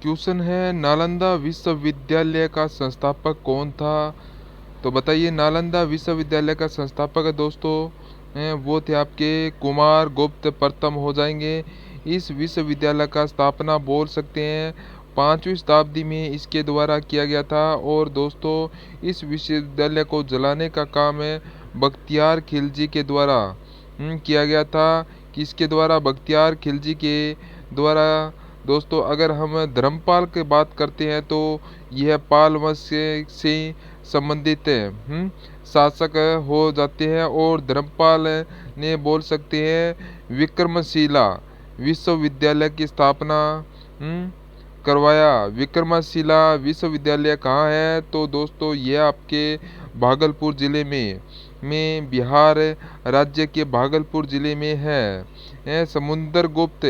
Question है, नालंदा विश्वविद्यालय का संस्थापक कौन था? तो बताइए, नालंदा विश्वविद्यालय का संस्थापक है दोस्तों, वो थे आपके कुमार गुप्त प्रथम हो जाएंगे। इस विश्वविद्यालय का स्थापना बोल सकते हैं 5वीं शताब्दी में इसके द्वारा किया गया था। और दोस्तों, इस विश्वविद्यालय को जलाने का काम है बख्तियार खिलजी के द्वारा किया गया था। किसके द्वारा? बख्तियार खिलजी के द्वारा। दोस्तों, अगर हम धर्मपाल की बात करते हैं तो यह पाल वंश से संबंधित शासक हो जाते हैं। और धर्मपाल ने बोल सकते हैं विक्रमशिला विश्वविद्यालय की स्थापना करवाया। विक्रमशिला विश्वविद्यालय कहाँ है? तो दोस्तों, यह आपके भागलपुर जिले में बिहार राज्य के भागलपुर जिले में है। समुद्रगुप्त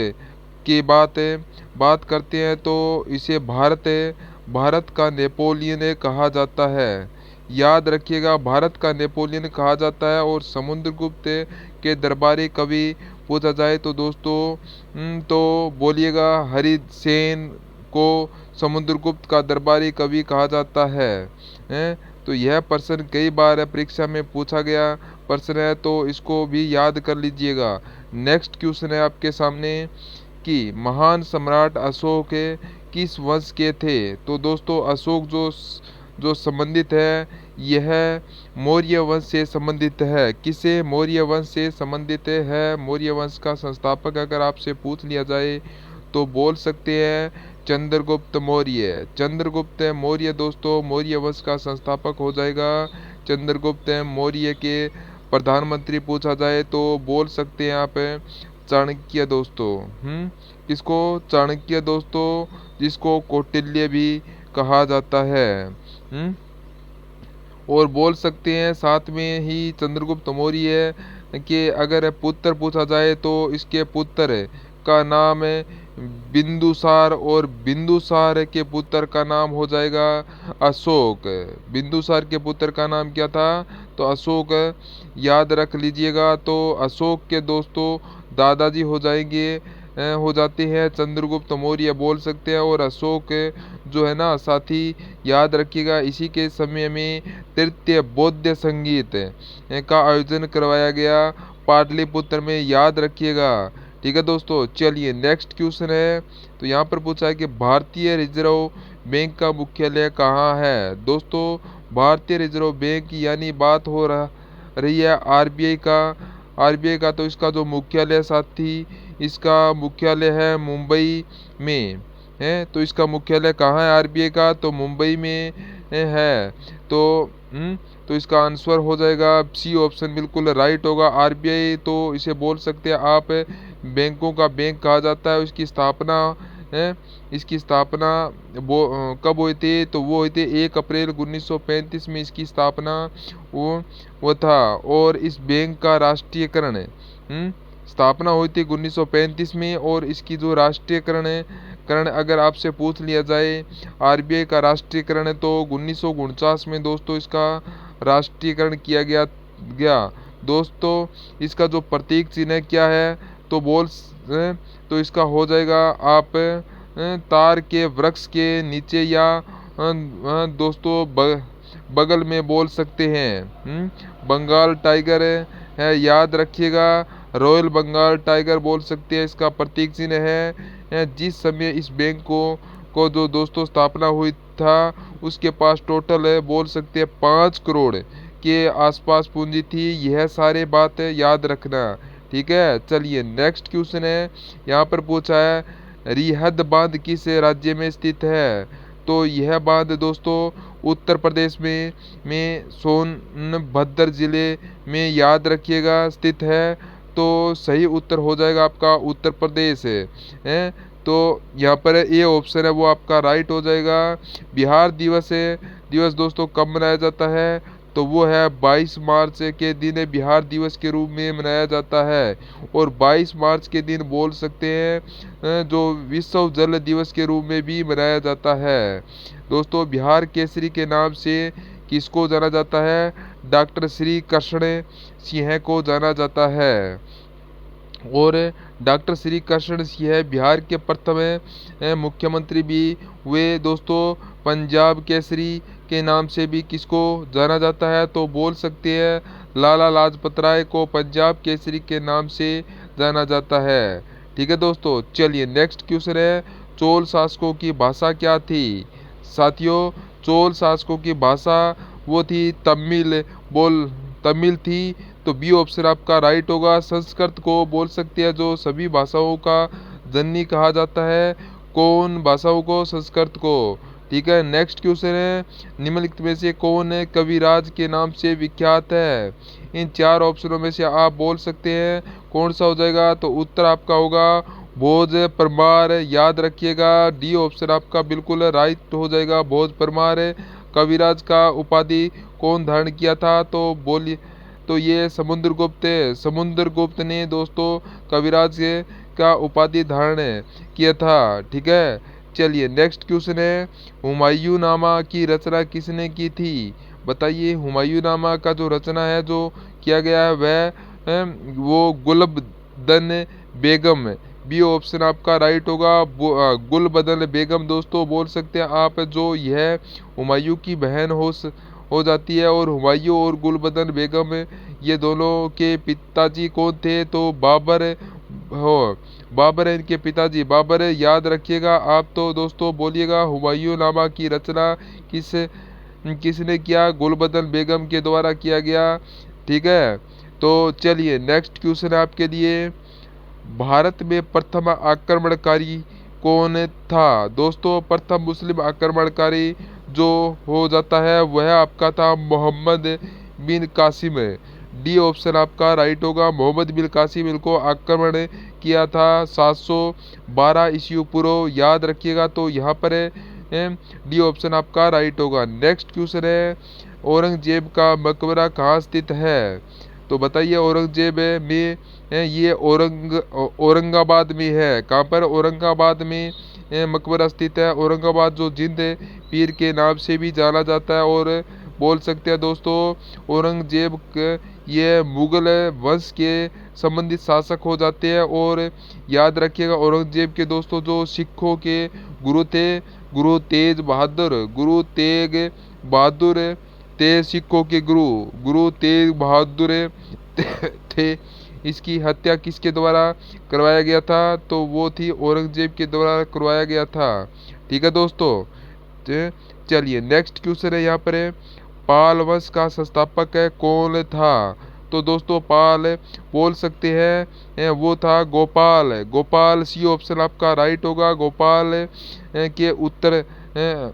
की बात करते हैं तो इसे भारत का नेपोलियन कहा जाता है। याद रखिएगा, भारत का नेपोलियन कहा जाता है। और समुद्रगुप्त के दरबारी कवि पूछा जाए तो दोस्तों तो बोलिएगा हरिसेन को समुद्रगुप्त का दरबारी कवि कहा जाता है। तो यह प्रश्न कई बार परीक्षा में पूछा गया प्रश्न है, तो इसको भी याद कर लीजिएगा। नेक्स्ट क्वेश्चन है आपके सामने कि महान सम्राट अशोक किस वंश के थे? तो दोस्तों, अशोक जो संबंधित है यह मौर्य वंश से संबंधित है। किसे? मौर्य वंश से संबंधित है। मौर्य वंश का संस्थापक अगर आपसे पूछ लिया जाए तो बोल सकते हैं चंद्रगुप्त मौर्य। चंद्रगुप्त मौर्य दोस्तों मौर्य वंश का संस्थापक हो जाएगा। चंद्रगुप्त मौर्य के प्रधानमंत्री पूछा जाए तो बोल सकते हैं आप चाणक्य दोस्तों। किसको? चाणक्य दोस्तों, जिसको कौटिल्य भी कहा जाता है। और बोल सकते हैं साथ में ही चंद्रगुप्त मौर्य के अगर पुत्र पूछा जाए तो इसके पुत्र का नाम है बिंदुसार। और बिंदुसार के पुत्र का नाम हो जाएगा अशोक। बिंदुसार के पुत्र का नाम क्या था? तो अशोक। याद रख लीजिएगा। तो अशोक के दोस्तों दादाजी हो जाते हैं चंद्रगुप्त मौर्य बोल सकते हैं। और अशोक जो है ना साथी, याद रखिएगा, इसी के समय में तृतीय बौद्ध संगीत का आयोजन करवाया गया पाटलिपुत्र में। याद रखिएगा। ठीक है दोस्तों, चलिए नेक्स्ट क्वेश्चन है। तो यहाँ पर पूछा है कि भारतीय रिजर्व बैंक का मुख्यालय कहाँ है? दोस्तों, भारतीय रिजर्व बैंक यानी बात हो रही है आरबीआई का। तो इसका जो मुख्यालय साथी, इसका मुख्यालय है मुंबई में है। तो इसका मुख्यालय कहाँ है आरबीआई का? तो मुंबई में है। तो इसका आंसर हो जाएगा सी ऑप्शन, बिल्कुल राइट होगा। आरबीआई तो इसे बोल सकते हैं आप बैंकों का बैंक कहा जाता है। इसकी स्थापना कब हुई थी? तो वो हुई थी 1 अप्रैल 1935 में इसकी स्थापना वो था। और इस बैंक का राष्ट्रीयकरण स्थापना हुई थी 1935 में। और इसकी जो राष्ट्रीयकरण अगर आपसे पूछ लिया जाए आरबीआई का राष्ट्रीयकरण तो 1949 में दोस्तों इसका राष्ट्रीयकरण किया गया। दोस्तों, इसका जो प्रतीक चिन्ह क्या है? तो इसका हो जाएगा आप तार के वृक्ष के नीचे या दोस्तों बगल में बोल सकते हैं बंगाल टाइगर है। याद रखिएगा, रॉयल बंगाल टाइगर बोल सकते हैं इसका प्रतीक चिन्ह है। जिस समय इस बैंक को जो दोस्तों स्थापना हुई था उसके पास टोटल है बोल सकते हैं 5 करोड़ के आसपास पूंजी थी। यह सारे बात याद रखना। ठीक है, चलिए नेक्स्ट क्वेश्चन है। यहाँ पर पूछा है रिहद बांध किस राज्य में स्थित है? तो यह बांध दोस्तों उत्तर प्रदेश में सोनभद्र जिले में, याद रखिएगा, स्थित है। तो सही उत्तर हो जाएगा आपका उत्तर प्रदेश है। तो यहाँ पर ये ऑप्शन है वो आपका राइट हो जाएगा। बिहार दिवस दोस्तों कब मनाया जाता है? तो वो है 22 मार्च के दिन बिहार दिवस के रूप में मनाया जाता है। और 22 मार्च के दिन बोल सकते हैं जो विश्व जल दिवस के रूप में भी मनाया जाता है। दोस्तों, बिहार केसरी के नाम से किसको जाना जाता है? डॉक्टर श्री कृष्ण सिंह को जाना जाता है। और डॉक्टर श्री कृष्ण सिंह बिहार के प्रथम मुख्यमंत्री भी हुए दोस्तों। पंजाब केसरी के नाम से भी किसको जाना जाता है, तो बोल सकते हैं लाला लाजपत राय को पंजाब केसरी के नाम से जाना जाता है। ठीक है दोस्तों, चलिए नेक्स्ट क्वेश्चन है, चोल शासकों की भाषा क्या थी। साथियों, चोल शासकों की भाषा वो थी तमिल थी। तो बी ऑप्शन आपका राइट होगा। संस्कृत को बोल सकते हैं जो सभी भाषाओं का जननी कहा जाता है। कौन भाषाओं को? संस्कृत को। ठीक है, नेक्स्ट क्वेश्चन है, निम्नलिखित में से कौन है कविराज के नाम से विख्यात है। इन चार ऑप्शनों में से आप बोल सकते हैं कौन सा हो जाएगा, तो उत्तर आपका होगा भोज परमार। याद रखिएगा, डी ऑप्शन आपका बिल्कुल राइट हो जाएगा, भोज परमार। कविराज का उपाधि कौन धारण किया था, तो बोलिए, तो ये समुद्रगुप्त ने दोस्तों कविराज का उपाधि धारण किया था। ठीक है, चलिए नेक्स्ट क्वेश्चन है, हुमायूं नामा की रचना किसने की थी। बताइए, हुमायूं नामा का जो रचना है जो किया गया है वह वो गुलबदन बेगम। बी ऑप्शन आपका राइट होगा, गुलबदन बेगम दोस्तों बोल सकते हैं आप, जो यह हुमायूं की बहन हो जाती है। और हुमायूं और गुलबदन बेगम ये दोनों के पिताजी कौन थे, तो बाबर है इनके पिताजी, बाबर है। याद रखिएगा आप, तो दोस्तों बोलिएगा हुमायूं नामा की रचना किसने किया, गुलबदन बेगम के द्वारा किया गया। ठीक है, तो चलिए नेक्स्ट क्वेश्चन है आपके लिए, भारत में प्रथम आक्रमणकारी कौन था। दोस्तों प्रथम मुस्लिम आक्रमणकारी जो हो जाता है वह आपका था मोहम्मद बिन कासिम। डी ऑप्शन आपका राइट होगा, मोहम्मद बिन कासिम इनको आक्रमण किया था 712 ईस्वी पूर्व। याद रखिएगा, तो यहाँ पर डी ऑप्शन आपका राइट होगा। नेक्स्ट क्वेश्चन है, औरंगजेब का मकबरा कहाँ स्थित है। तो बताइए, औरंगजेब में ये औरंगाबाद में है। कहाँ पर? औरंगाबाद में मकबरा स्थित है। औरंगाबाद जो जिंद पीर के नाम से भी जाना जाता है। और बोल सकते हैं दोस्तों औरंगजेब ये मुगल वंश के संबंधित शासक हो जाते हैं। और याद रखिएगा, औरंगजेब के दोस्तों जो सिखों के गुरु थे, गुरु तेग बहादुर सिखों के गुरु तेग बहादुर थे। इसकी हत्या किसके द्वारा करवाया गया था, तो वो थी औरंगजेब के द्वारा करवाया गया था। ठीक है दोस्तों, चलिए नेक्स्ट क्वेश्चन है यहाँ पर, पाल वंश का संस्थापक कौन था। तो दोस्तों पाल बोल सकते हैं वो था गोपाल। सी ऑप्शन आपका राइट होगा। गोपाल के उत्तर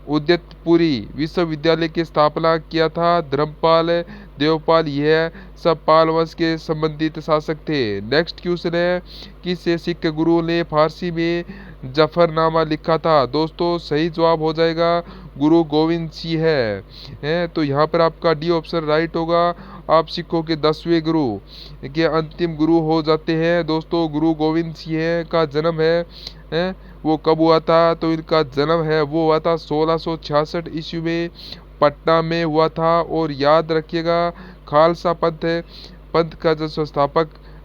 उदयपुरी विश्वविद्यालय की स्थापना किया था धर्मपाल देवपाल, यह सब पाल वंश के संबंधित शासक थे। नेक्स्ट क्वेश्चन है, किस सिख गुरु ने फारसी में जफरनामा लिखा था। दोस्तों सही जवाब हो जाएगा गुरु गोविंद सिंह है। तो यहाँ पर आपका डी ऑप्शन राइट होगा। आप सिखों के 10वें गुरु के अंतिम गुरु हो जाते हैं दोस्तों। गुरु गोविंद सिंह का जन्म है वो कब हुआ था, तो इनका जन्म है वो हुआ था 1666 ईस्वी में पटना में हुआ था। और याद रखिएगा, खालसा पंथ का जो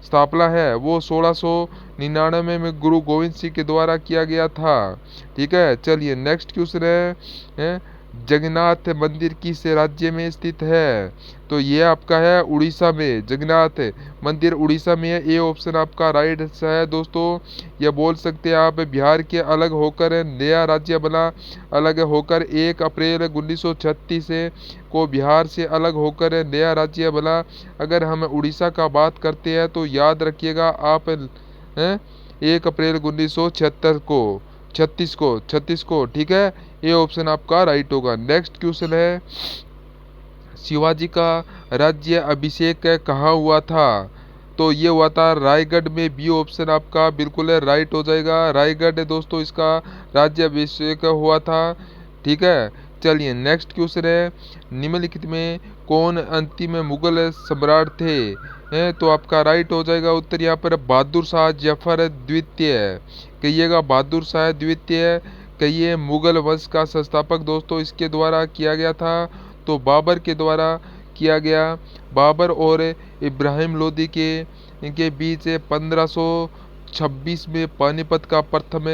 स्थापना है वो 1699 में गुरु गोविंद सिंह के द्वारा किया गया था। ठीक है, चलिए नेक्स्ट क्वेश्चन है जगन्नाथ मंदिर किस राज्य में स्थित है। तो ये आपका है उड़ीसा में। जगन्नाथ मंदिर उड़ीसा में है। ए ऑप्शन आपका राइट है दोस्तों। यह बोल सकते हैं आप बिहार के अलग होकर नया राज्य बना। अलग होकर 1 अप्रैल 1936 को बिहार से अलग होकर नया राज्य बना। अगर हम उड़ीसा का बात करते हैं तो याद रखिएगा आप 1 अप्रैल 1976 को 36 को। ठीक है, ये ऑप्शन आपका राइट होगा। नेक्स्ट क्वेश्चन है, शिवाजी का राज्य अभिषेक कहाँ हुआ था। तो ये हुआ था रायगढ़ में। बी ऑप्शन आपका बिल्कुल राइट हो जाएगा। रायगढ़ दोस्तों इसका राज्य अभिषेक हुआ था। ठीक है, चलिए नेक्स्ट क्वेश्चन है, निम्नलिखित में कौन अंतिम मुगल सम्राट थे। तो आपका राइट हो जाएगा उत्तर यहाँ पर बहादुर शाह जफर द्वितीय। कहिएगा बहादुर शाह द्वितीय। कहिए मुगल वंश का संस्थापक दोस्तों इसके द्वारा किया गया था, तो बाबर के द्वारा किया गया। बाबर और इब्राहिम लोदी के बीच 1926 में पानीपत का प्रथम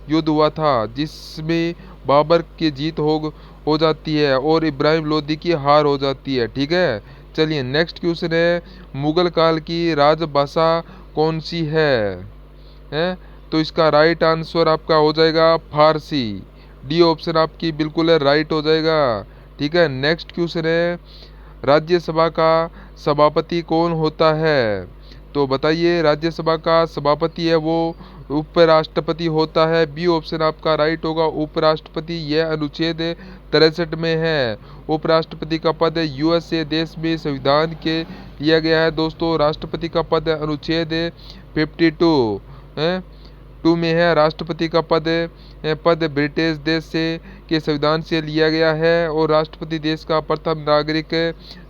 युद्ध हुआ था, जिसमें बाबर की जीत हो जाती है और इब्राहिम लोदी की हार हो जाती है। ठीक है, चलिए नेक्स्ट क्वेश्चन है, मुगल काल की राजभाषा कौन सी है? तो इसका राइट आंसर आपका हो जाएगा फारसी। डी ऑप्शन आपकी बिल्कुल राइट हो जाएगा। ठीक है, नेक्स्ट क्वेश्चन है, राज्यसभा का सभापति कौन होता है? तो बताइए, राज्यसभा का सभापति है वो उपराष्ट्रपति होता है। बी ऑप्शन आपका राइट होगा, उपराष्ट्रपति। यह अनुच्छेद 63 में है। उपराष्ट्रपति का पद यूएसए देश में संविधान के लिया गया है दोस्तों। राष्ट्रपति का पद अनुच्छेद 52 टू में है। राष्ट्रपति का पद ब्रिटिश देश से के संविधान से लिया गया है और राष्ट्रपति देश का प्रथम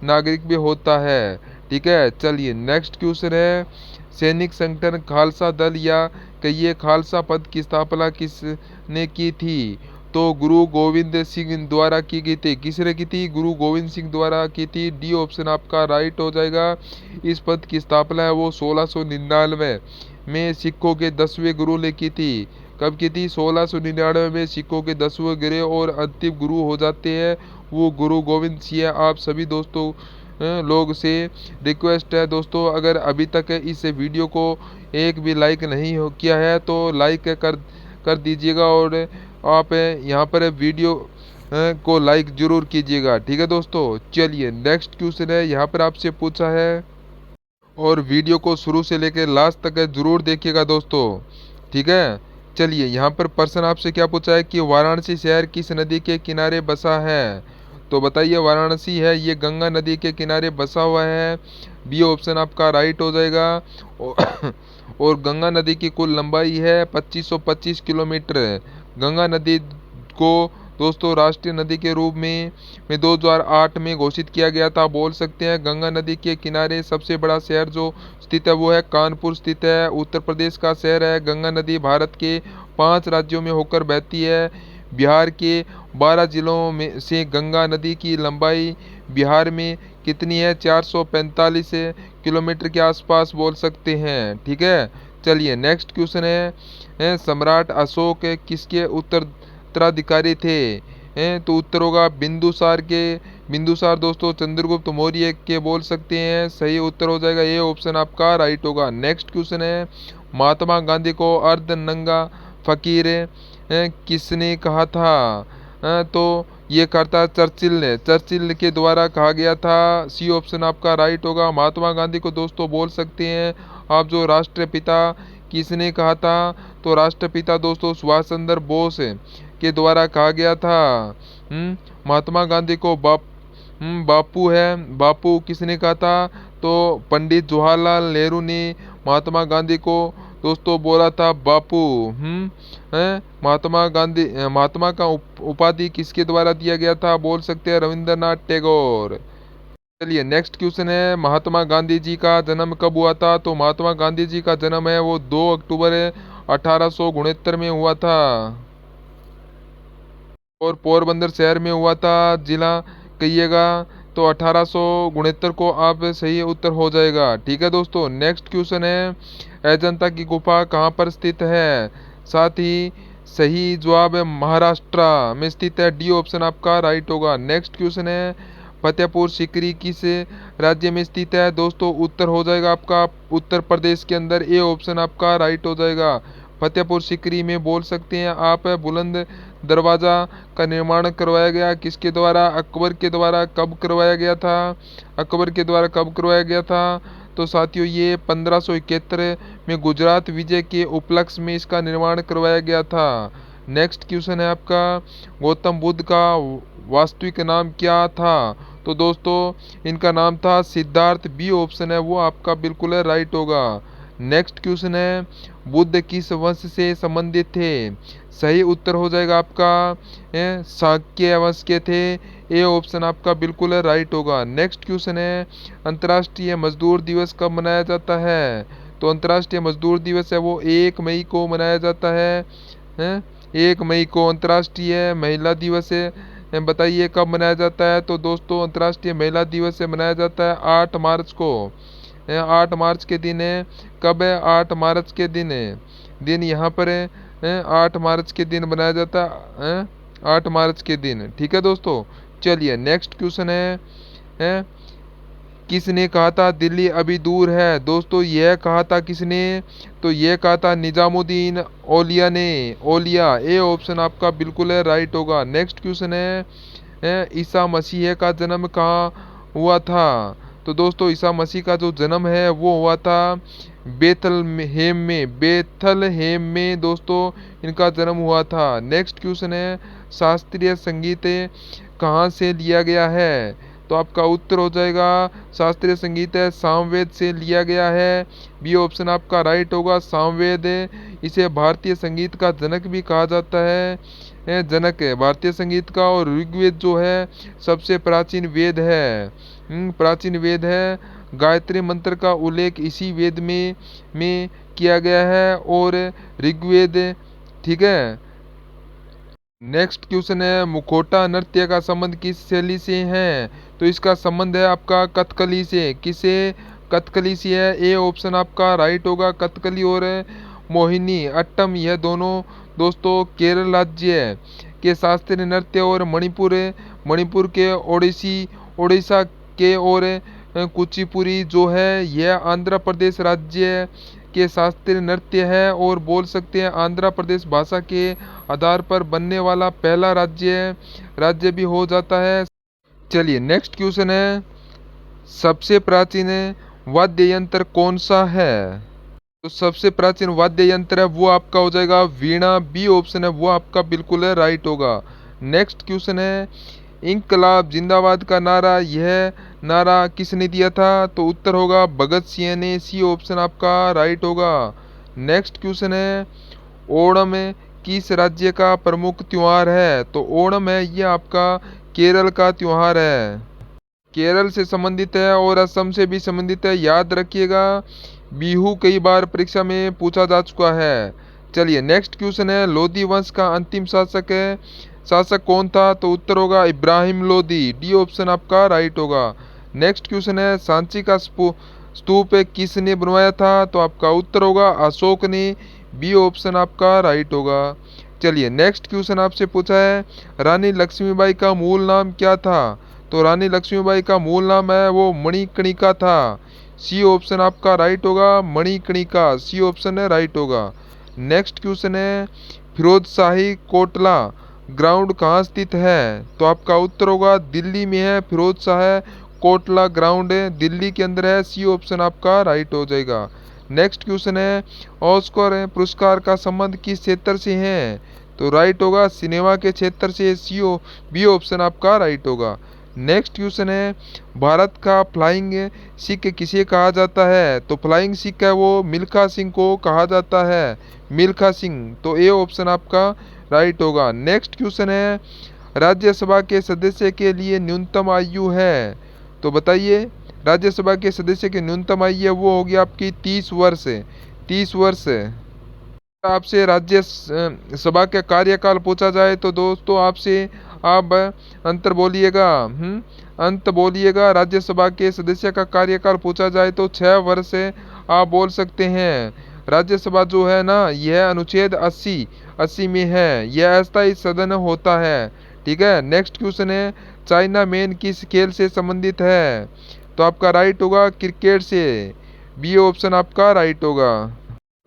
नागरिक भी होता है। ठीक है, चलिए नेक्स्ट क्वेश्चन है, सैनिक संगठन खालसा दल या कहिए खालसा पद की स्थापना किसने की थी? तो गुरु गोविंद सिंह द्वारा की गई थी। किसने की थी? गुरु गोविंद सिंह द्वारा की थी। डी ऑप्शन आपका राइट हो जाएगा। इस पद की स्थापना है वो 1699 में सिखों के 10वें गुरु ने की थी। कब की थी? 1699 में सिखों के 10वें गुरु और अंतिम गुरु हो जाते हैं वो गुरु गोविंद सिंह। आप सभी दोस्तों लोग से रिक्वेस्ट है दोस्तों, अगर अभी तक इस वीडियो को एक भी लाइक नहीं किया है तो लाइक कर दीजिएगा और आप यहाँ पर वीडियो को लाइक जरूर कीजिएगा। ठीक है दोस्तों, चलिए नेक्स्ट क्वेश्चन है, यहाँ पर आपसे पूछा है और वीडियो को शुरू से लेकर लास्ट तक जरूर देखिएगा दोस्तों। ठीक है, चलिए यहाँ पर प्रश्न आपसे क्या पूछा है कि वाराणसी शहर किस नदी के किनारे बसा है? तो बताइए, वाराणसी है ये गंगा नदी के किनारे बसा हुआ है। बी ऑप्शन आपका राइट हो जाएगा। और गंगा नदी की कुल लंबाई है 2525 किलोमीटर। गंगा नदी को दोस्तों राष्ट्रीय नदी के रूप में 2008 में घोषित किया गया था। बोल सकते हैं गंगा नदी के किनारे सबसे बड़ा शहर जो स्थित है वो है कानपुर स्थित है, उत्तर प्रदेश का शहर है। गंगा नदी भारत के 5 राज्यों में होकर बहती है। बिहार के 12 जिलों में से गंगा नदी की लंबाई बिहार में कितनी है? 445 किलोमीटर के आसपास बोल सकते हैं। ठीक है, चलिए नेक्स्ट क्वेश्चन है, सम्राट अशोक किसके उत्तराधिकारी थे? तो उत्तर होगा बिंदुसार दोस्तों चंद्रगुप्त मौर्य के बोल सकते हैं। सही उत्तर हो जाएगा, ये ऑप्शन आपका राइट होगा। नेक्स्ट क्वेश्चन है, महात्मा गांधी को अर्ध नंगा फकीर किसने कहा था? तो ये करता चर्चिल के द्वारा कहा गया था। सी ऑप्शन आपका राइट होगा। महात्मा गांधी को दोस्तों बोल सकते हैं आप जो राष्ट्रपिता किसने कहा था? तो राष्ट्रपिता दोस्तों सुभाष चंद्र बोस के द्वारा कहा गया था। महात्मा गांधी को बापू किसने कहा था? तो पंडित जवाहरलाल नेहरू ने महात्मा गांधी को दोस्तों बोला था बापू। महात्मा का उपाधि किसके द्वारा दिया गया था? बोल सकते हैं रविंद्रनाथ टैगोर। चलिए नेक्स्ट क्वेश्चन है, महात्मा गांधी जी का जन्म कब हुआ था? तो महात्मा गांधी जी का जन्म है वो 2 अक्टूबर 1869 में हुआ था और पोरबंदर शहर में हुआ था। जिला कहिएगा तो 1869 को आप सही उत्तर हो जाएगा। ठीक है दोस्तों, नेक्स्ट क्वेश्चन है, अजंता की गुफा कहाँ पर स्थित है? साथ ही सही जवाब महाराष्ट्र में स्थित है। डी ऑप्शन आपका राइट होगा। नेक्स्ट क्वेश्चन है, फतेहपुर सीकरी किस राज्य में स्थित है? दोस्तों उत्तर हो जाएगा आपका उत्तर प्रदेश के अंदर। ए ऑप्शन आपका राइट हो जाएगा। फतेहपुर सीकरी में बोल सकते हैं आप बुलंद दरवाजा का निर्माण करवाया गया किसके द्वारा? अकबर के द्वारा। कब करवाया गया था? अकबर के द्वारा कब करवाया गया था? तो साथियों ये 1571 में गुजरात विजय के उपलक्ष्य में इसका निर्माण करवाया गया था। नेक्स्ट क्वेश्चन है आपका, गौतम बुद्ध का वास्तविक नाम क्या था? तो दोस्तों इनका नाम था सिद्धार्थ। बी ऑप्शन है वो आपका बिल्कुल राइट होगा। नेक्स्ट क्वेश्चन है, बुद्ध किस वंश से संबंधित थे? सही उत्तर हो जाएगा आपका शाक्य वंश के थे। ए ऑप्शन आपका बिल्कुल राइट होगा। नेक्स्ट क्वेश्चन है, अंतर्राष्ट्रीय मजदूर दिवस कब मनाया जाता है? तो अंतर्राष्ट्रीय मजदूर दिवस है वो 1 मई को मनाया जाता है। 1 मई को। अंतर्राष्ट्रीय महिला दिवस है बताइए कब मनाया जाता है? तो दोस्तों अंतर्राष्ट्रीय महिला दिवस मनाया जाता है 8 मार्च को। 8 मार्च के दिन है। कब है? 8 मार्च के दिन है। दिन यहाँ पर है 8 मार्च के दिन बनाया जाता है, 8 मार्च के दिन। ठीक है दोस्तों। चलिए नेक्स्ट क्वेश्चन है किसने कहा था दिल्ली अभी दूर है? दोस्तों यह कहा था किसने? तो यह कहा था निजामुद्दीन औलिया ने। औलिया, ए ऑप्शन आपका बिल्कुल है राइट होगा। नेक्स्ट क्वेश्चन है ईसा मसीह का जन्म कहाँ हुआ था? तो दोस्तों ईसा मसीह का जो जन्म है वो हुआ था बेथलहेम में दोस्तों इनका जन्म हुआ था। नेक्स्ट क्वेश्चन है शास्त्रीय संगीत कहाँ से लिया गया है? तो आपका उत्तर हो जाएगा शास्त्रीय संगीत है सामवेद से लिया गया है। बी ऑप्शन आपका राइट होगा, सामवेद। इसे भारतीय संगीत का जनक भी कहा जाता है, जनक है भारतीय संगीत का। और ऋग्वेद जो है सबसे प्राचीन वेद है, प्राचीन वेद है। गायत्री मंत्र का उल्लेख इसी वेद में किया गया है और ऋग्वेद। ठीक है। नेक्स्ट क्वेश्चन है मुखौटा नृत्य का संबंध किस शैली से है? तो इसका संबंध है आपका कथकली से। किसे? कथकली से है। ए ऑप्शन आपका राइट होगा। कथकली और मोहिनी अट्टम यह दोनों दोस्तों केरल राज्य के शास्त्रीय नृत्य और मणिपुर के ओडिशा के और कुचिपुड़ी जो है यह आंध्र प्रदेश राज्य के शास्त्रीय नृत्य है और बोल सकते हैं आंध्र प्रदेश भाषा के आधार पर बनने वाला पहला राज्य भी हो जाता है। चलिए नेक्स्ट क्वेश्चन है सबसे प्राचीन वाद्य यंत्र कौन सा है? तो सबसे प्राचीन वाद्य यंत्र है वो आपका हो जाएगा वीणा। बी ऑप्शन है वो आपका बिल्कुल है राइट होगा। नेक्स्ट क्वेश्चन है इंकलाब जिंदाबाद का नारा यह नारा किसने दिया था? तो उत्तर होगा भगत सिंह ने। सी ऑप्शन आपका राइट होगा। नेक्स्ट क्वेश्चन है ओणम किस राज्य का प्रमुख त्योहार है? तो ओणम है ये आपका केरल का त्योहार है, केरल से संबंधित है और असम से भी संबंधित है। याद रखिएगा बिहू कई बार परीक्षा में पूछा जा चुका है। चलिए नेक्स्ट क्वेश्चन है लोधी वंश का अंतिम शासक कौन था? तो उत्तर होगा इब्राहिम लोधी। डी ऑप्शन आपका राइट होगा। नेक्स्ट क्वेश्चन है सांची का स्तूप किसने बनवाया था? तो आपका उत्तर होगा अशोक ने। बी ऑप्शन आपका राइट होगा। चलिए नेक्स्ट क्वेश्चन आपसे पूछा है रानी लक्ष्मीबाई का मूल नाम क्या था? तो रानी लक्ष्मीबाई का मूल नाम है वो मणिकर्णिका था। सी ऑप्शन आपका राइट होगा, मणिकर्णिका। सी ऑप्शन है राइट होगा। नेक्स्ट क्वेश्चन है फिरोज शाही कोटला ग्राउंड कहाँ स्थित है? तो आपका उत्तर होगा दिल्ली में है फिरोज शाह कोटला ग्राउंड दिल्ली के अंदर है। सी ऑप्शन आपका राइट हो जाएगा। नेक्स्ट क्वेश्चन है ऑस्कर पुरस्कार का संबंध किस क्षेत्र से है? तो राइट होगा सिनेमा के क्षेत्र से। बी ऑप्शन आपका राइट होगा। नेक्स्ट क्वेश्चन है भारत का फ्लाइंग सिख किसे कहा जाता है? तो फ्लाइंग सिख है वो मिल्खा सिंह को कहा जाता है, मिल्खा सिंह। तो ए ऑप्शन आपका राइट होगा। नेक्स्ट क्वेश्चन है राज्यसभा के सदस्य के लिए न्यूनतम आयु है? तो बताइए राज्यसभा के सदस्य की न्यूनतम आयु वो होगी आपकी 30 वर्ष। 30 वर्ष। आपसे राज्य सभा का कार्यकाल पूछा जाए तो दोस्तों आपसे आप अंतर बोलिएगा, अंत बोलिएगा। राज्यसभा के सदस्य का कार्यकाल पूछा जाए तो 6 वर्ष आप बोल सकते हैं। राज्यसभा जो है ना यह अनुच्छेद 80 में है, यह अस्थायी सदन होता है। ठीक है। नेक्स्ट क्वेश्चन है चाइना मैन किस खेल से संबंधित है? तो आपका राइट होगा क्रिकेट से। बी ऑप्शन आपका राइट होगा।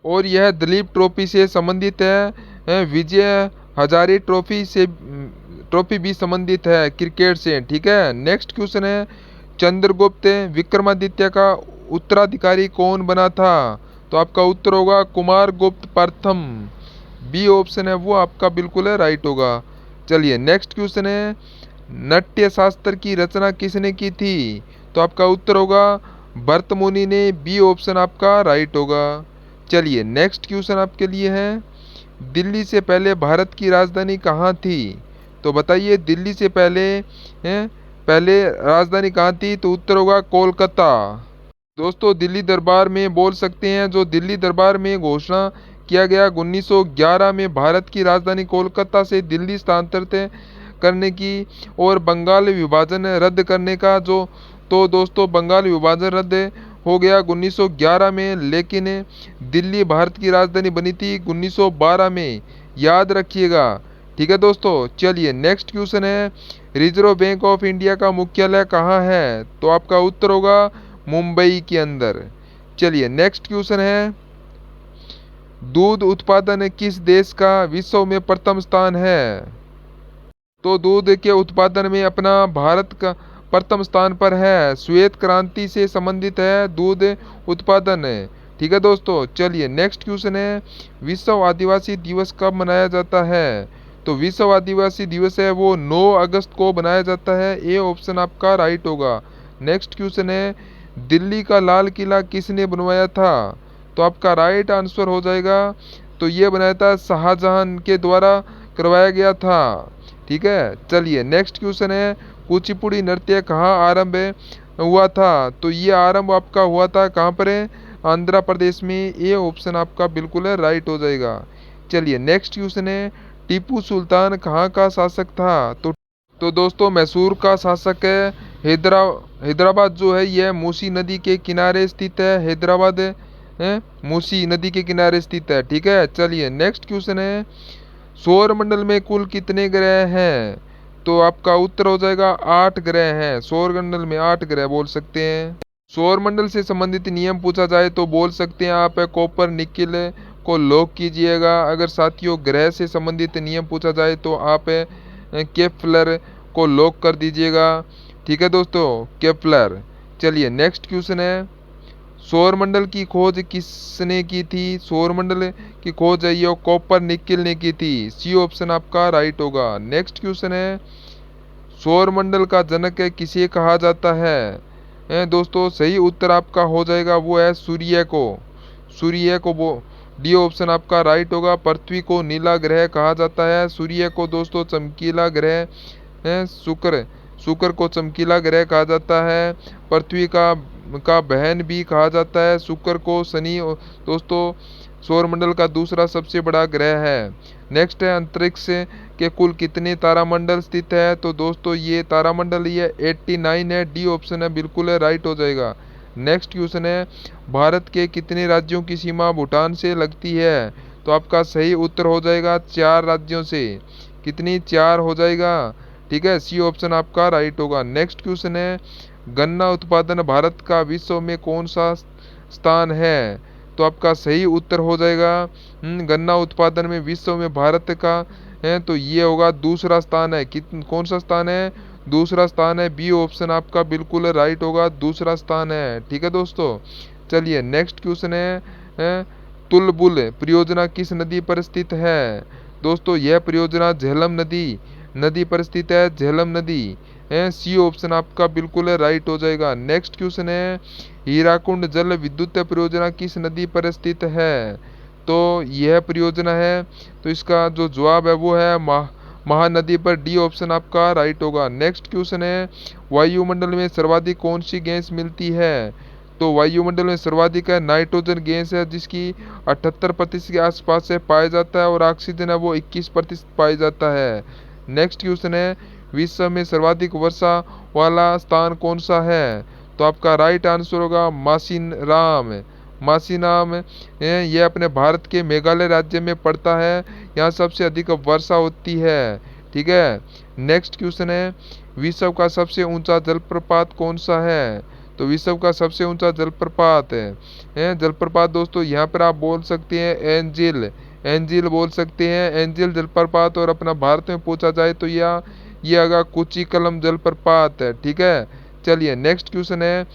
और यह दिलीप ट्रॉफी से संबंधित है, विजय हजारे ट्रॉफी भी संबंधित है क्रिकेट से। ठीक है। नेक्स्ट क्वेश्चन है चंद्रगुप्त विक्रमादित्य का उत्तराधिकारी कौन बना था? तो आपका उत्तर होगा कुमार गुप्त प्रथम। बी ऑप्शन है वो आपका बिल्कुल है राइट होगा। चलिए नेक्स्ट क्वेश्चन है नाट्य शास्त्र की रचना किसने की थी? तो आपका उत्तर होगा भरत मुनि ने। बी ऑप्शन आपका राइट होगा। चलिए नेक्स्ट क्वेश्चन आपके लिए है दिल्ली से पहले भारत की राजधानी कहाँ थी? तो बताइए दिल्ली से पहले राजधानी कहाँ थी? तो उत्तर होगा कोलकाता। दोस्तों दिल्ली दरबार में बोल सकते हैं जो दिल्ली दरबार में घोषणा किया गया 1911 में भारत की राजधानी कोलकाता से दिल्ली स्थानांतरित करने की और बंगाल विभाजन रद्द करने का जो तो दोस्तों बंगाल विभाजन रद्द हो गया 1911 में, लेकिन दिल्ली भारत की राजधानी बनी थी 1912 में, याद रखिएगा। ठीक है दोस्तों, चलिए नेक्स्ट क्वेश्चन है, रिजर्व बैंक ऑफ इंडिया का मुख्यालय कहाँ है? तो आपका उत्तर होगा मुंबई के अंदर। चलिए नेक्स्ट क्वेश्चन है, दूध उत्पादन किस देश का विश्व में प्रथम स्थान है? तो दूध के उत्पादन में अपना भारत का प्रथम स्थान पर है। श्वेत क्रांति से संबंधित है दूध उत्पादन। ठीक है दोस्तों, चलिए नेक्स्ट क्वेश्चन है, विश्व आदिवासी दिवस कब मनाया जाता है? तो विश्व आदिवासी दिवस है वो 9 अगस्त को मनाया जाता है। ए ऑप्शन आपका राइट होगा। नेक्स्ट क्वेश्चन है, दिल्ली का लाल किला किसने बनवाया था? तो आपका राइट आंसर हो जाएगा, तो ये बनाया था शाहजहां के द्वारा करवाया गया था। ठीक है, चलिए नेक्स्ट क्वेश्चन है, कुचिपुड़ी नृत्य कहाँ आरंभ हुआ था? तो ये आरंभ आपका हुआ था कहाँ पर है? आंध्र प्रदेश में। ये ऑप्शन आपका बिल्कुल है राइट हो जाएगा। चलिए नेक्स्ट क्वेश्चन है, टीपू सुल्तान कहाँ का शासक था? तो दोस्तों मैसूर का शासक है। हैदराबाद जो है यह मूसी नदी के किनारे स्थित है। हैदराबाद है मूसी नदी के किनारे स्थित है। ठीक है, चलिए नेक्स्ट क्वेश्चन है, सौर मंडल में कुल कितने ग्रह हैं? तो आपका उत्तर हो जाएगा 8 ग्रह हैं। सौर मंडल में 8 ग्रह बोल सकते हैं। सौर मंडल से संबंधित नियम पूछा जाए तो बोल सकते हैं आप कॉपर निकिल को लॉक कीजिएगा। अगर साथियों ग्रह से संबंधित नियम पूछा जाए तो आप केप्लर को लॉक कर दीजिएगा। ठीक है दोस्तों, केप्लर। चलिए नेक्स्ट क्वेश्चन है, सौर मंडल की खोज किसने की थी? सौर मंडल की खोज है ये कॉपर निकिल ने की थी। सी ऑप्शन आपका राइट होगा। नेक्स्ट क्वेश्चन है, सौर मंडल का जनक किसे कहा जाता है? दोस्तों सही उत्तर आपका हो जाएगा वो है सूर्य को। सूर्य को वो डी ऑप्शन आपका राइट होगा। पृथ्वी को नीला ग्रह कहा जाता है। सूर्य को दोस्तों चमकीला ग्रह है। शुक्र को चमकीला ग्रह कहा जाता है। पृथ्वी का बहन भी कहा जाता है। शुक्र को शनि दोस्तों सौरमंडल का दूसरा सबसे बड़ा ग्रह है। नेक्स्ट है, अंतरिक्ष के कुल कितने तारामंडल स्थित है? तो दोस्तों ये तारामंडल ये 89 है। डी ऑप्शन है बिल्कुल है राइट हो जाएगा। नेक्स्ट क्वेश्चन है, भारत के कितने राज्यों की सीमा भूटान से लगती है? तो आपका सही उत्तर हो जाएगा 4 राज्यों से। कितनी? 4 हो जाएगा। ठीक है, सी ऑप्शन आपका राइट होगा। नेक्स्ट क्वेश्चन है, गन्ना उत्पादन भारत का विश्व में कौन सा स्थान है? तो आपका सही उत्तर हो जाएगा गन्ना उत्पादन में विश्व में भारत का है तो ये होगा दूसरा स्थान है। कौन सा स्थान है? दूसरा स्थान है। बी ऑप्शन आपका बिल्कुल राइट होगा, दूसरा स्थान है। ठीक है दोस्तों, चलिए नेक्स्ट क्वेश्चन है, तुलबुल परियोजना किस नदी पर स्थित है? दोस्तों यह परियोजना झेलम नदी पर स्थित है। झेलम नदी है। सी ऑप्शन आपका बिल्कुल है राइट हो जाएगा। नेक्स्ट क्वेश्चन है, हीराकुंड जल विद्युत परियोजना किस नदी पर स्थित है? तो यह परियोजना है तो इसका जो जवाब है वो है महानदी पर। डी ऑप्शन आपका राइट होगा। नेक्स्ट क्वेश्चन है, वायुमंडल में सर्वाधिक कौन सी गैस मिलती है? तो वायुमंडल में सर्वाधिक है नाइट्रोजन गैस है, जिसकी 78% के आसपास से पाया जाता है, और ऑक्सीजन है वो 21% पाया जाता है। नेक्स्ट क्वेश्चन है, विश्व में सर्वाधिक वर्षा वाला स्थान कौन सा है? तो आपका राइट आंसर होगा मासीनाम यह अपने भारत के मेघालय राज्य में पड़ता है। यहाँ सबसे अधिक वर्षा होती है। ठीक है, नेक्स्ट क्वेश्चन है, विश्व का सबसे ऊंचा जलप्रपात कौन सा है? तो विश्व का सबसे ऊंचा जलप्रपात है जलप्रपात दोस्तों यहाँ पर आप बोल सकते हैं एंजिल बोल सकते हैं, एंजिल जलप्रपात। और अपना भारत में पूछा जाए तो ये आगा कुचिकलम जलप्रपात है। ठीक है, चलिए नेक्स्ट क्वेश्चन है,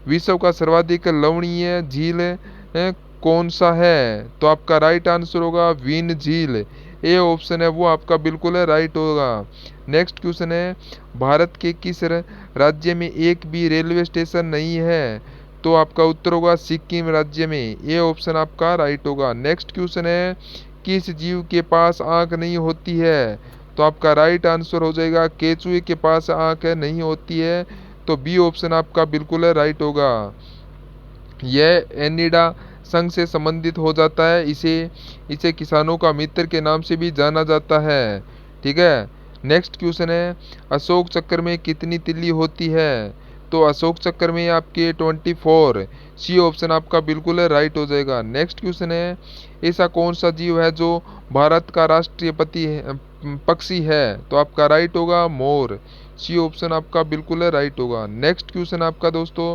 विश्व का सर्वाधिक लवणीय झील कौन सा है? तो आपका राइट आंसर होगा विन झील। ए ऑप्शन है वो आपका बिल्कुल है राइट होगा। नेक्स्ट क्वेश्चन है, भारत के किस राज्य में एक भी रेलवे स्टेशन नहीं है? तो आपका उत्तर होगा सिक्किम राज्य में। ए ऑप्शन आपका राइट होगा। नेक्स्ट क्वेश्चन है, किस जीव के पास आंख नहीं होती है? तो आपका राइट आंसर हो जाएगा केचुए के पास आंख नहीं होती है। तो बी ऑप्शन आपका बिल्कुल है राइट होगा। यह एनिडा संघ से संबंधित हो जाता है। इसे किसानों का मित्र के नाम से भी जाना जाता है। ठीक है, नेक्स्ट क्वेश्चन है, अशोक चक्र में कितनी तिल्ली होती है? तो अशोक चक्र में आपके 24, सी ऑप्शन आपका बिल्कुल राइट हो जाएगा। नेक्स्ट क्वेश्चन है, ऐसा कौन सा जीव है जो भारत का राष्ट्रीय पक्षी है? तो आपका राइट होगा मोर, सी ऑप्शन आपका बिल्कुल राइट होगा। नेक्स्ट क्वेश्चन आपका दोस्तों,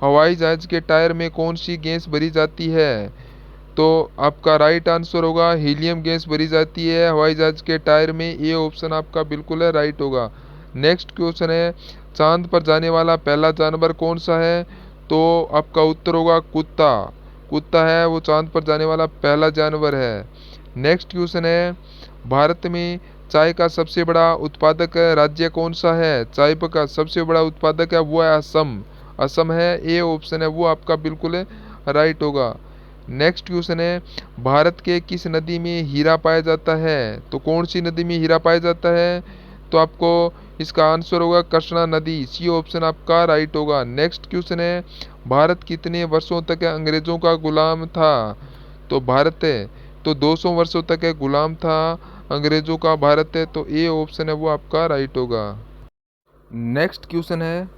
हवाई जहाज के टायर में कौन सी गैस भरी जाती है? तो आपका राइट आंसर होगा हीलियम गैस भरी जाती है हवाई जहाज के टायर में, ये ऑप्शन आपका बिल्कुल राइट होगा। नेक्स्ट क्वेश्चन है, चांद पर जाने वाला पहला जानवर कौन सा है? तो आपका उत्तर होगा कुत्ता, कुत्ता है वो चांद पर जाने वाला पहला जानवर है। नेक्स्ट क्वेश्चन है, भारत में चाय का सबसे बड़ा उत्पादक राज्य कौन सा है? चाय का सबसे बड़ा उत्पादक है वो है असम, असम है, ए ऑप्शन है वो आपका बिल्कुल राइट होगा। नेक्स्ट क्वेश्चन है, भारत के किस नदी में हीरा पाया जाता है? तो कौन सी नदी में हीरा पाया जाता है? तो आपको इसका आंसर होगा कृष्णा नदी, सी ऑप्शन आपका राइट होगा। नेक्स्ट क्वेश्चन है, भारत कितने वर्षों तक अंग्रेजों का गुलाम था? तो भारत है तो 200 वर्षों तक गुलाम था अंग्रेजों का भारत है, तो ए ऑप्शन है वो आपका राइट होगा। नेक्स्ट क्वेश्चन है,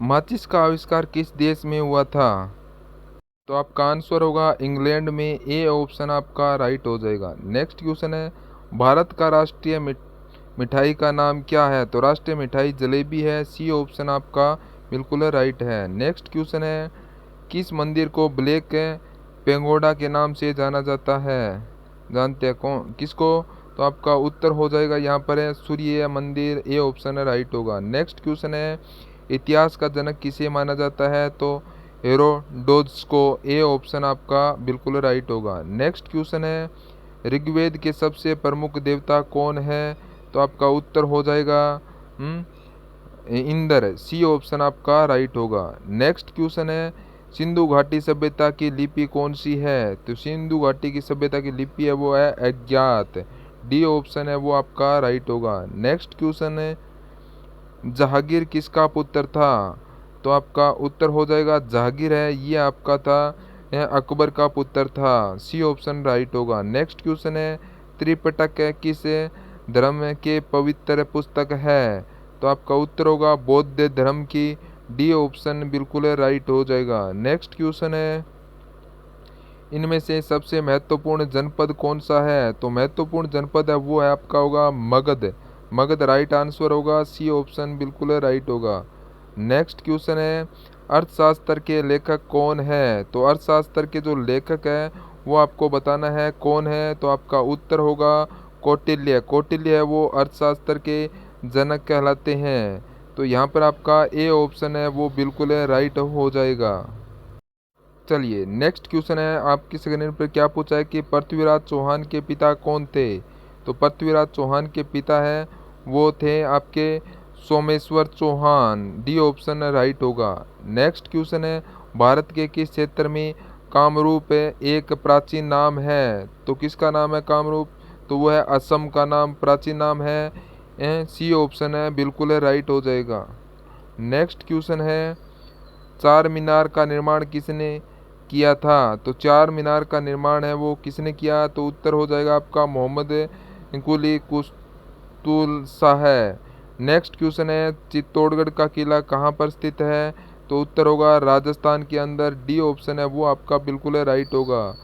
माचिस का आविष्कार किस देश में हुआ था? तो आपका आंसर होगा इंग्लैंड में, ए ऑप्शन आपका राइट हो जाएगा। नेक्स्ट क्वेश्चन है, भारत का राष्ट्रीय मिठाई का नाम क्या है? तो राष्ट्रीय मिठाई जलेबी है, सी ऑप्शन आपका बिल्कुल राइट है। नेक्स्ट क्वेश्चन है, किस मंदिर को ब्लैक पेगोडा के नाम से जाना जाता है? जानते हैं कौन किसको? तो आपका उत्तर हो जाएगा यहाँ पर है सूर्य मंदिर, ए ऑप्शन राइट होगा। नेक्स्ट क्वेश्चन है, इतिहास का जनक किसे माना जाता है? तो हेरोडोटस को, ए ऑप्शन आपका बिल्कुल राइट होगा। नेक्स्ट क्वेश्चन है, ऋग्वेद के सबसे प्रमुख देवता कौन है? तो आपका उत्तर हो जाएगा इंद्र, सी ऑप्शन आपका राइट होगा। नेक्स्ट क्वेश्चन है, सिंधु घाटी सभ्यता की लिपि कौन सी है? तो सिंधु घाटी की सभ्यता की लिपि है वो है अज्ञात, डी ऑप्शन है वो आपका राइट होगा। नेक्स्ट क्वेश्चन है, जहांगीर किसका पुत्र था? तो आपका उत्तर हो जाएगा जहांगीर है, ये आपका था यह अकबर का पुत्र था, सी ऑप्शन राइट होगा। नेक्स्ट क्वेश्चन है, त्रिपिटक किस धर्म के पवित्र पुस्तक है? तो आपका उत्तर होगा बौद्ध धर्म की, डी ऑप्शन बिल्कुल राइट हो जाएगा। नेक्स्ट क्वेश्चन है, इनमें से सबसे महत्वपूर्ण जनपद कौन सा है? तो महत्वपूर्ण जनपद है वो है आपका होगा मगध, मगध राइट आंसर होगा, सी ऑप्शन बिल्कुल राइट होगा। नेक्स्ट क्वेश्चन है, अर्थशास्त्र के लेखक कौन है? तो अर्थशास्त्र के जो लेखक है वो आपको बताना है कौन है। तो आपका उत्तर होगा कौटिल्य, कौटिल्य है वो अर्थशास्त्र के जनक कहलाते हैं। तो यहाँ पर आपका ए ऑप्शन है वो बिल्कुल राइट हो जाएगा। चलिए नेक्स्ट क्वेश्चन है, आपकी स्क्रीन पर क्या पूछा है कि पृथ्वीराज चौहान के पिता कौन थे? तो पृथ्वीराज चौहान के पिता है वो थे आपके Someshwar Chauhan, D option right होगा। नेक्स्ट क्वेश्चन है, भारत के किस क्षेत्र में कामरूप एक प्राचीन नाम है? तो किसका नाम है कामरूप? तो वो है असम का नाम, प्राचीन नाम है, सी ऑप्शन है बिल्कुल राइट हो जाएगा। नेक्स्ट क्वेश्चन है, चार मीनार का निर्माण किसने किया था? तो चार मीनार का निर्माण है वो किसने किया? तो उत्तर हो जाएगा आपका मोहम्मद कुली कुतुब शाह है। नेक्स्ट क्वेश्चन है, चित्तौड़गढ़ का किला कहाँ पर स्थित है? तो उत्तर होगा राजस्थान के अंदर, डी ऑप्शन है वो आपका बिल्कुल राइट होगा।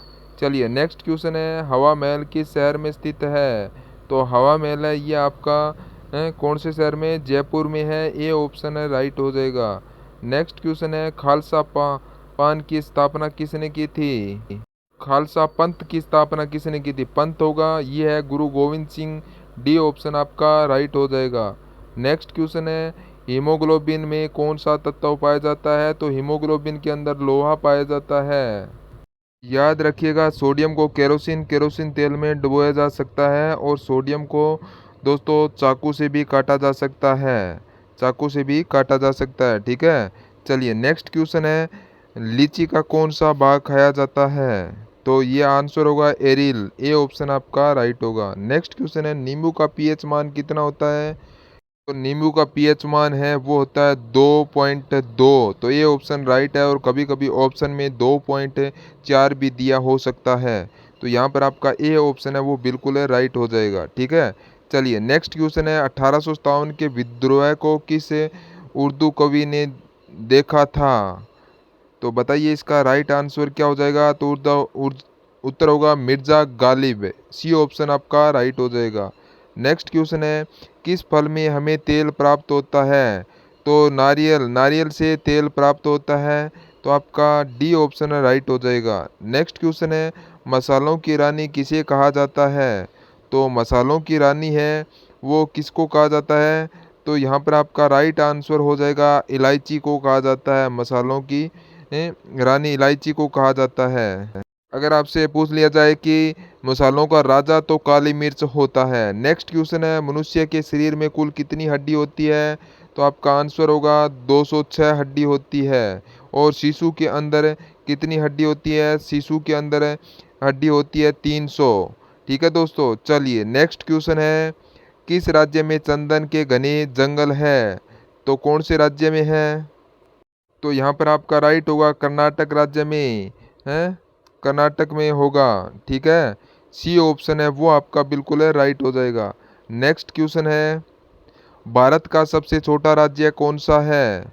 चलिए नेक्स्ट क्वेश्चन है, हवा महल किस शहर में स्थित है? तो हवा महल है ये आपका कौन से शहर में? जयपुर में है, ए ऑप्शन है राइट हो जाएगा। नेक्स्ट क्वेश्चन है, खालसा पान की स्थापना किसने की थी? खालसा पंथ की स्थापना किसने की थी? पंथ होगा ये है गुरु गोविंद सिंह, डी ऑप्शन आपका राइट हो जाएगा। नेक्स्ट क्वेश्चन है, हीमोग्लोबिन में कौन सा तत्व पाया जाता है? तो हीमोग्लोबिन के अंदर लोहा पाया जाता है। याद रखिएगा सोडियम को केरोसिन तेल में डुबोया जा सकता है, और सोडियम को दोस्तों चाकू से भी काटा जा सकता है, चाकू से भी काटा जा सकता है, ठीक है। चलिए नेक्स्ट क्वेश्चन है, लीची का कौन सा भाग खाया जाता है? तो ये आंसर होगा एरिल, ए ऑप्शन आपका राइट होगा। नेक्स्ट क्वेश्चन है, नींबू का पीएच मान कितना होता है? तो नींबू का पीएच मान है वो होता है 2.2, तो ये ऑप्शन राइट है, और कभी कभी ऑप्शन में 2.4 भी दिया हो सकता है, तो यहाँ पर आपका ए ऑप्शन है वो बिल्कुल राइट हो जाएगा, ठीक है। चलिए नेक्स्ट क्वेश्चन है, 1857 के विद्रोह को किस उर्दू कवि ने देखा था। तो बताइए इसका राइट आंसर क्या हो जाएगा। तो उत्तर होगा मिर्जा गालिब। सी ऑप्शन आपका राइट हो जाएगा। नेक्स्ट क्वेश्चन है, किस फल में हमें तेल प्राप्त होता है। तो नारियल, नारियल से तेल प्राप्त होता है। तो आपका डी ऑप्शन राइट हो जाएगा। नेक्स्ट क्वेश्चन है, मसालों की रानी किसे कहा जाता है। तो मसालों की रानी है वो किसको कहा जाता है। तो यहाँ पर आपका राइट आंसर हो जाएगा इलायची को कहा जाता है। मसालों की रानी इलायची को कहा जाता है। अगर आपसे पूछ लिया जाए कि मसालों का राजा तो काली मिर्च होता है। नेक्स्ट क्वेश्चन है, मनुष्य के शरीर में कुल कितनी हड्डी होती है। तो आपका आंसर होगा 206 हड्डी होती है। और शिशु के अंदर कितनी हड्डी होती है। शिशु के अंदर हड्डी होती है 300। ठीक है दोस्तों, चलिए नेक्स्ट क्वेश्चन है, किस राज्य में चंदन के घने जंगल है। तो कौन से राज्य में है। तो यहाँ पर आपका राइट होगा कर्नाटक राज्य में है। कर्नाटक में होगा। ठीक है, सी ऑप्शन है वो आपका बिल्कुल है राइट हो जाएगा। नेक्स्ट क्वेश्चन है, भारत का सबसे छोटा राज्य कौन सा है।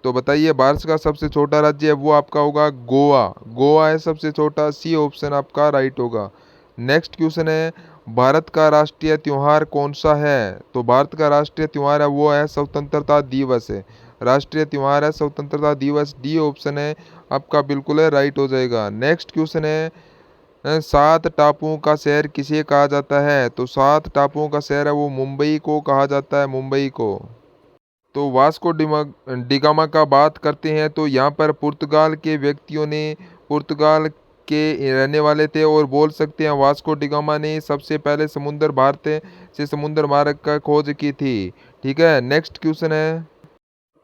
तो बताइए भारत का सबसे छोटा राज्य है वो आपका होगा गोवा। गोवा है सबसे छोटा। सी ऑप्शन आपका राइट होगा। नेक्स्ट क्वेश्चन है, भारत का राष्ट्रीय त्योहार कौन सा है। तो भारत का राष्ट्रीय त्योहार है वो है स्वतंत्रता दिवस है। राष्ट्रीय त्योहार है स्वतंत्रता दिवस। डी ऑप्शन है आपका बिल्कुल है राइट हो जाएगा। नेक्स्ट क्वेश्चन है, सात टापुओं का शहर किसे कहा जाता है। तो सात टापुओं का शहर है वो मुंबई को कहा जाता है, मुंबई को। तो वास्को डिगामा का बात करते हैं तो यहाँ पर पुर्तगाल के व्यक्तियों ने, पुर्तगाल के रहने वाले थे और बोल सकते हैं वास्को डिगामा ने सबसे पहले समुद्र भारत से समुद्र मार्ग का खोज की थी। ठीक है, नेक्स्ट क्वेश्चन है,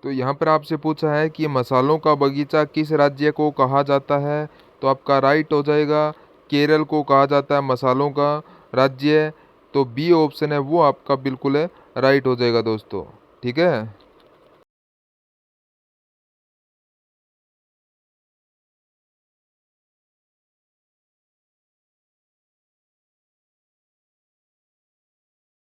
तो यहाँ पर आपसे पूछा है कि मसालों का बगीचा किस राज्य को कहा जाता है। तो आपका राइट हो जाएगा केरल को कहा जाता है मसालों का राज्य। तो बी ऑप्शन है वो आपका बिल्कुल है राइट हो जाएगा दोस्तों। ठीक है।